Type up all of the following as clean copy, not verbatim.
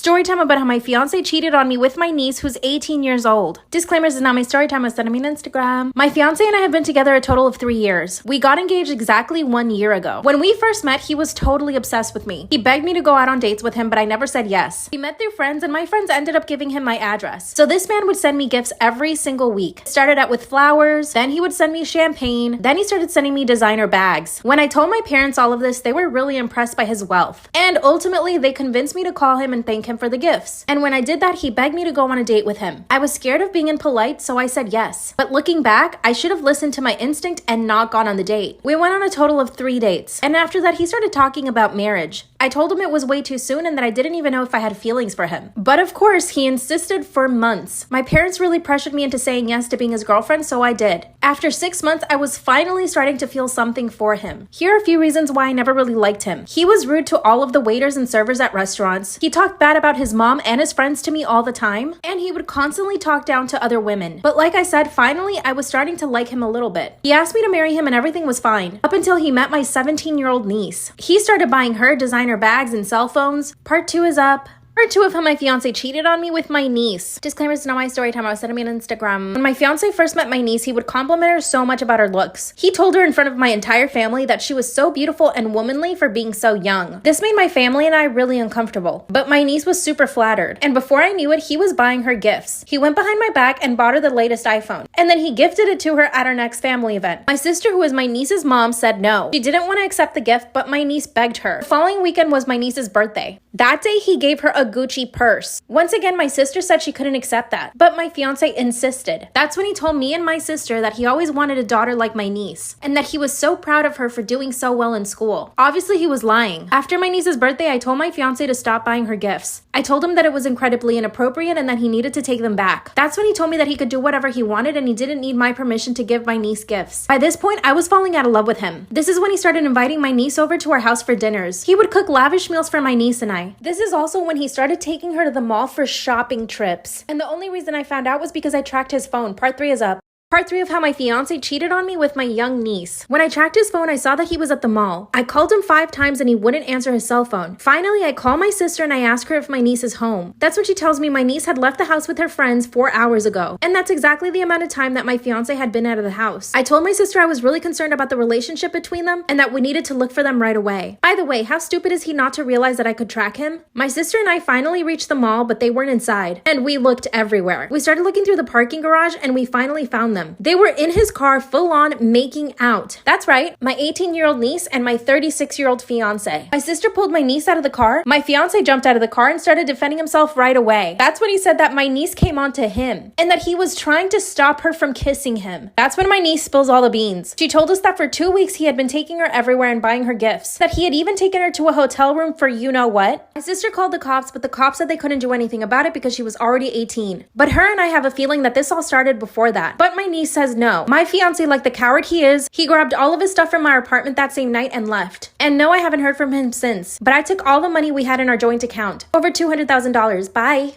Story time about how my fiance cheated on me with my niece who's 18 years old. Disclaimers is not my story time. I sent me on Instagram. My fiance and I have been together a total of 3 years. We got engaged exactly 1 year ago. When we first met, he was totally obsessed with me. He begged me to go out on dates with him, but I never said yes. We met through friends and my friends ended up giving him my address. So this man would send me gifts every single week. It started out with flowers, then he would send me champagne, then he started sending me designer bags. When I told my parents all of this, they were really impressed by his wealth. And ultimately, they convinced me to call him and thank him for the gifts. And when I did that, he begged me to go on a date with him. I was scared of being impolite, so I said yes. But looking back, I should have listened to my instinct and not gone on the date. We went on a total of 3 dates. And after that, he started talking about marriage. I told him it was way too soon and that I didn't even know if I had feelings for him. But of course, he insisted for months. My parents really pressured me into saying yes to being his girlfriend, so I did. After 6 months, I was finally starting to feel something for him. Here are a few reasons why I never really liked him. He was rude to all of the waiters and servers at restaurants. He talked bad about his mom and his friends to me all the time. And he would constantly talk down to other women. But like I said, finally, I was starting to like him a little bit. He asked me to marry him and everything was fine. Up until he met my 17-year-old niece. He started buying her designer bags and cell phones. Part 2 is up. Part 2 of how my fiance cheated on me with my niece. Disclaimer, it's not my story time. I was sending me on Instagram. When my fiance first met my niece, he would compliment her so much about her looks. He told her in front of my entire family that she was so beautiful and womanly for being so young. This made my family and I really uncomfortable. But my niece was super flattered. And before I knew it, he was buying her gifts. He went behind my back and bought her the latest iPhone. And then he gifted it to her at our next family event. My sister, who is my niece's mom, said no. She didn't want to accept the gift, but my niece begged her. The following weekend was my niece's birthday. That day, he gave her a Gucci purse. Once again, my sister said she couldn't accept that, but my fiance insisted. That's when he told me and my sister that he always wanted a daughter like my niece, and that he was so proud of her for doing so well in school. Obviously, he was lying. After my niece's birthday, I told my fiance to stop buying her gifts. I told him that it was incredibly inappropriate and that he needed to take them back. That's when he told me that he could do whatever he wanted and he didn't need my permission to give my niece gifts. By this point, I was falling out of love with him. This is when he started inviting my niece over to our house for dinners. He would cook lavish meals for my niece and I. This is also when he started taking her to the mall for shopping trips. And the only reason I found out was because I tracked his phone. Part 3 is up. Part 3 of how my fiance cheated on me with my young niece. When I tracked his phone, I saw that he was at the mall. I called him 5 times and he wouldn't answer his cell phone. Finally, I call my sister and I ask her if my niece is home. That's when she tells me my niece had left the house with her friends 4 hours ago. And that's exactly the amount of time that my fiance had been out of the house. I told my sister I was really concerned about the relationship between them and that we needed to look for them right away. By the way, how stupid is he not to realize that I could track him? My sister and I finally reached the mall, but they weren't inside. And we looked everywhere. We started looking through the parking garage and we finally found them. They were in his car full on making out. That's right, my 18-year-old niece and my 36-year-old fiance. My sister pulled my niece out of the car. My fiance jumped out of the car and started defending himself right away. That's when he said that my niece came on to him and that he was trying to stop her from kissing him. That's when my niece spills all the beans. She told us that for 2 weeks he had been taking her everywhere and buying her gifts, that he had even taken her to a hotel room for you know what. My sister called the cops, but the cops said they couldn't do anything about it because she was already 18. But her and I have a feeling that this all started before that. But my niece says no. My fiance, like the coward he is, he grabbed all of his stuff from our apartment that same night and left. And no, I haven't heard from him since. But I took all the money we had in our joint account. Over $200,000. Bye.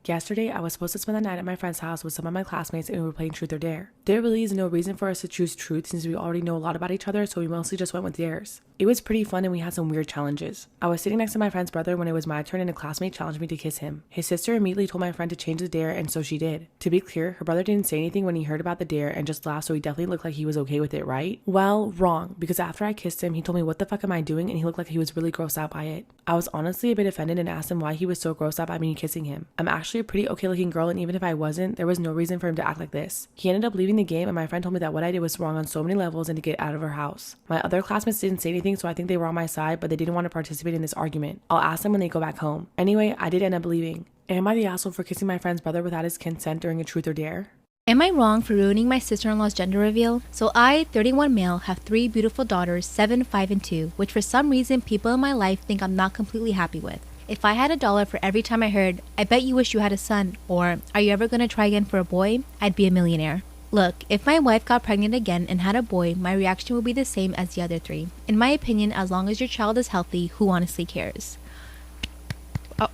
Yesterday, I was supposed to spend the night at my friend's house with some of my classmates and we were playing Truth or Dare. There really is no reason for us to choose truth since we already know a lot about each other, so we mostly just went with dares. It was pretty fun and we had some weird challenges. I was sitting next to my friend's brother when it was my turn and a classmate challenged me to kiss him. His sister immediately told my friend to change the dare and so she did. To be clear, her brother didn't say anything when he heard about the dare and just laughed, so he definitely looked like he was okay with it, right? Well, wrong, because after I kissed him, he told me what the fuck am I doing and he looked like he was really grossed out by it. I was honestly a bit offended and asked him why he was so grossed out by me kissing him. I'm actually a pretty okay looking girl and even if I wasn't, there was no reason for him to act like this. He ended up leaving the game and my friend told me that what I did was wrong on so many levels and to get out of her house. My other classmates didn't say anything, so I think they were on my side, but they didn't want to participate in this argument. I'll ask them when they go back home. Anyway, I did end up leaving. Am I the asshole for kissing my friend's brother without his consent during a truth or dare? Am I wrong for ruining my sister-in-law's gender reveal? So I, 31 male, have 3 beautiful daughters, 7, 5, and 2, which for some reason people in my life think I'm not completely happy with. If I had $1 for every time I heard, I bet you wish you had a son, or are you ever gonna try again for a boy, I'd be a millionaire. Look, if my wife got pregnant again and had a boy, my reaction would be the same as the other 3. In my opinion, as long as your child is healthy, who honestly cares? Oh,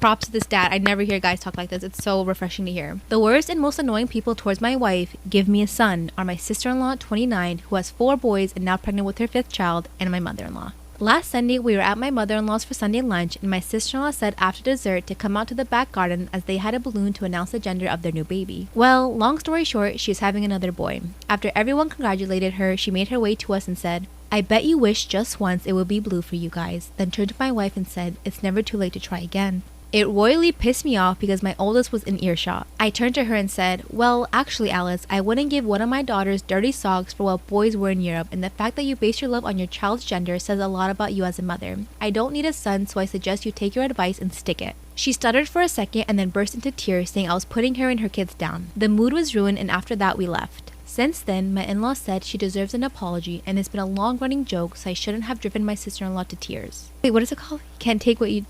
props to this dad. I never hear guys talk like this. It's so refreshing to hear. The worst and most annoying people towards my wife, give me a son, are my sister-in-law, 29, who has 4 boys and now pregnant with her 5th child, and my mother-in-law. Last Sunday, we were at my mother-in-law's for Sunday lunch, and my sister-in-law said after dessert to come out to the back garden as they had a balloon to announce the gender of their new baby. Well, long story short, she's having another boy. After everyone congratulated her, she made her way to us and said, "I bet you wish just once it would be blue for you guys," then turned to my wife and said, "It's never too late to try again." It royally pissed me off because my oldest was in earshot. I turned to her and said, "Well, actually, Alice, I wouldn't give one of my daughters dirty socks for what boys wear in Europe, and the fact that you base your love on your child's gender says a lot about you as a mother. I don't need a son, so I suggest you take your advice and stick it." She stuttered for a second and then burst into tears, saying I was putting her and her kids down. The mood was ruined, and after that, we left. Since then, my in-law said she deserves an apology, and it's been a long-running joke, so I shouldn't have driven my sister-in-law to tears. Wait, what is it called? Can't take what you...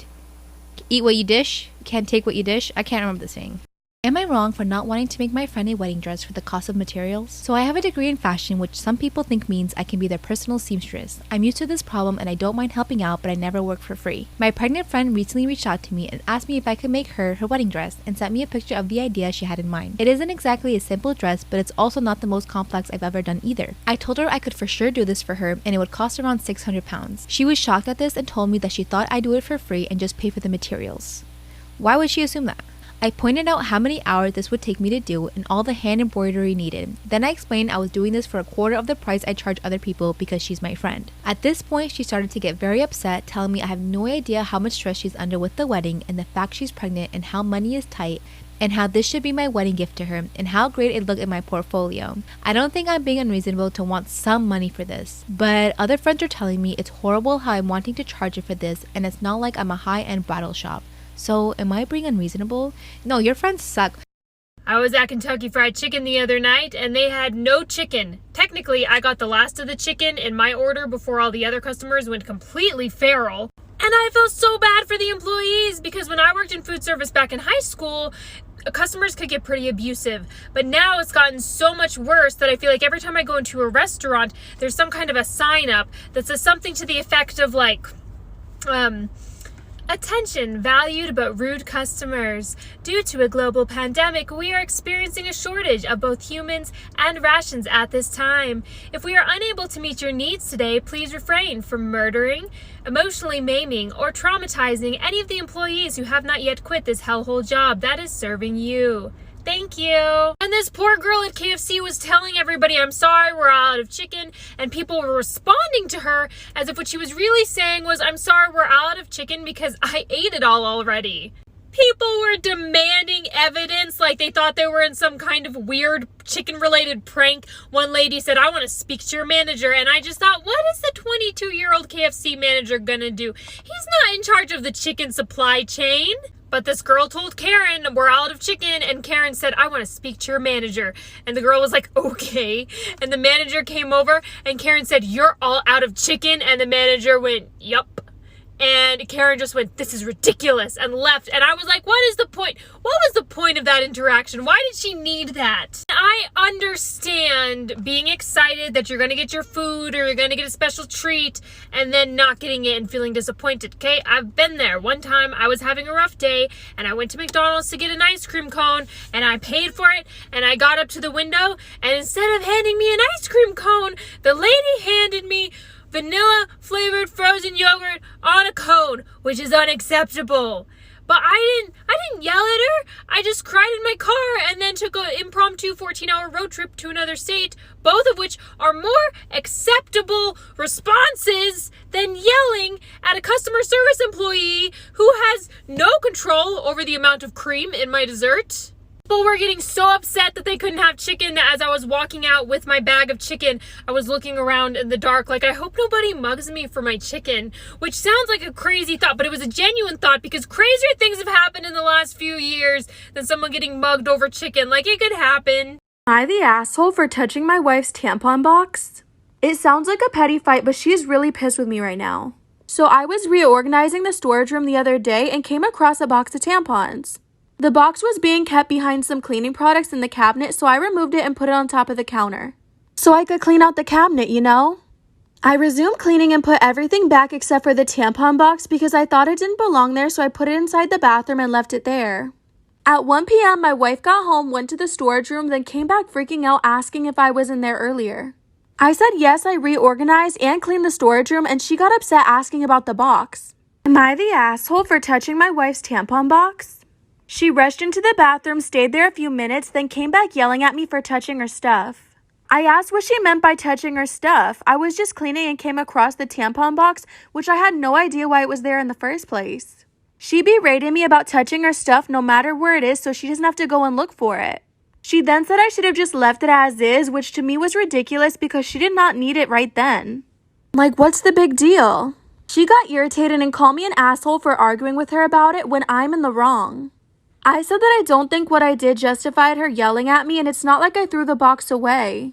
Eat what you dish? Can't take what you dish? I can't remember the saying. Am I wrong for not wanting to make my friend a wedding dress for the cost of materials? So I have a degree in fashion, which some people think means I can be their personal seamstress. I'm used to this problem and I don't mind helping out, but I never work for free. My pregnant friend recently reached out to me and asked me if I could make her wedding dress and sent me a picture of the idea she had in mind. It isn't exactly a simple dress, but it's also not the most complex I've ever done either. I told her I could for sure do this for her and it would cost around 600 pounds. She was shocked at this and told me that she thought I'd do it for free and just pay for the materials. Why would she assume that? I pointed out how many hours this would take me to do and all the hand embroidery needed. Then I explained I was doing this for a quarter of the price I charge other people because she's my friend. At this point, she started to get very upset, telling me I have no idea how much stress she's under with the wedding and the fact she's pregnant and how money is tight and how this should be my wedding gift to her and how great it looked in my portfolio. I don't think I'm being unreasonable to want some money for this, but other friends are telling me it's horrible how I'm wanting to charge her for this and it's not like I'm a high-end bridal shop. So, am I being unreasonable? No, your friends suck. I was at Kentucky Fried Chicken the other night, and they had no chicken. Technically, I got the last of the chicken in my order before all the other customers went completely feral. And I felt so bad for the employees, because when I worked in food service back in high school, customers could get pretty abusive. But now it's gotten so much worse that I feel like every time I go into a restaurant, there's some kind of a sign up that says something to the effect of like, "Attention, valued but rude customers. Due to a global pandemic, we are experiencing a shortage of both humans and rations at this time. If we are unable to meet your needs today, please refrain from murdering, emotionally maiming, or traumatizing any of the employees who have not yet quit this hellhole job that is serving you. Thank you." And this poor girl at KFC was telling everybody, "I'm sorry, we're out of chicken." And people were responding to her as if what she was really saying was, "I'm sorry, we're out of chicken because I ate it all already." People were demanding evidence like they thought they were in some kind of weird chicken-related prank. One lady said, "I want to speak to your manager." And I just thought, what is the 22-year-old KFC manager gonna do? He's not in charge of the chicken supply chain. But this girl told Karen, "We're out of chicken." And Karen said, "I want to speak to your manager." And the girl was like, "Okay." And the manager came over and Karen said, "You're all out of chicken." And the manager went, "Yup." And Karen just went, "This is ridiculous," and left. And I was like, what is the point? What was the point of that interaction? Why did she need that? I understand being excited that you're going to get your food or you're going to get a special treat and then not getting it and feeling disappointed. Okay, I've been there. One time I was having a rough day and I went to McDonald's to get an ice cream cone and I paid for it and I got up to the window and instead of handing me an ice cream cone, the lady handed me vanilla flavored frozen yogurt on a cone, which is unacceptable. But I didn't yell at her. I just cried in my car and then took an impromptu 14-hour road trip to another state, both of which are more acceptable responses than yelling at a customer service employee who has no control over the amount of cream in my dessert. People were getting so upset that they couldn't have chicken that as I was walking out with my bag of chicken, I was looking around in the dark like, I hope nobody mugs me for my chicken, which sounds like a crazy thought, but it was a genuine thought because crazier things have happened in the last few years than someone getting mugged over chicken. Like, it could happen. Am I the asshole for touching my wife's tampon box? It sounds like a petty fight, but she's really pissed with me right now. So I was reorganizing the storage room the other day and came across a box of tampons. The box was being kept behind some cleaning products in the cabinet, so I removed it and put it on top of the counter. So I could clean out the cabinet, you know? I resumed cleaning and put everything back except for the tampon box because I thought it didn't belong there, so I put it inside the bathroom and left it there. At 1 p.m., my wife got home, went to the storage room, then came back freaking out asking if I was in there earlier. I said yes, I reorganized and cleaned the storage room, and she got upset asking about the box. Am I the asshole for touching my wife's tampon box? She rushed into the bathroom, stayed there a few minutes, then came back yelling at me for touching her stuff. I asked what she meant by touching her stuff. I was just cleaning and came across the tampon box, which I had no idea why it was there in the first place. She berated me about touching her stuff no matter where it is, so she doesn't have to go and look for it. She then said I should have just left it as is, which to me was ridiculous because she did not need it right then. Like, what's the big deal? She got irritated and called me an asshole for arguing with her about it when I'm in the wrong. I said that I don't think what I did justified her yelling at me, and it's not like I threw the box away.